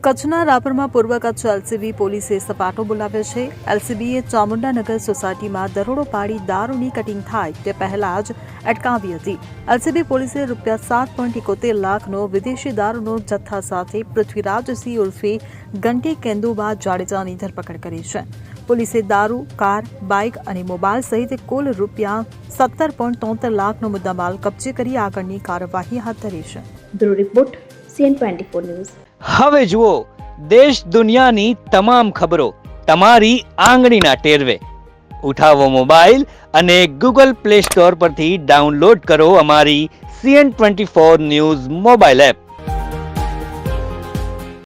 કચ્છના રાપરમાં પૂર્વ કચ્છ એલસીબી પોલીસે સપાટો બોલાવ્યો છે। એલસીબીએ ચામુંડાનગર સોસાયટીમાં દરોડો પાડી દારૂની કટિંગ થાય તે પહેલા જ અટકાવી હતી। એલસીબી પોલીસે ₹7.71 લાખનો વિદેશી દારૂનો જથ્થા સાથે પૃથ્વીરાજસિંહ ઉર્ફે ગંટી કેન્દુબા જાડેજાની ધરપકડ કરી છે। પોલીસે દારૂ, કાર, બાઇક અને મોબાઈલ સહિત કુલ ₹17.73 લાખનો મુદ્દામાલ કબજે કરી આગળની કાર્યવાહી હાથ ધરી છે। Bureau report CN24 news. હવે જુઓ દેશ દુનિયાની તમામ ખબરો તમારી આંગળીના ટેરવે। ઉઠાવો મોબાઈલ અને ગૂગલ પ્લે સ્ટોર પરથી ડાઉનલોડ કરો અમારી CN24 ન્યૂઝ મોબાઈલ એપ।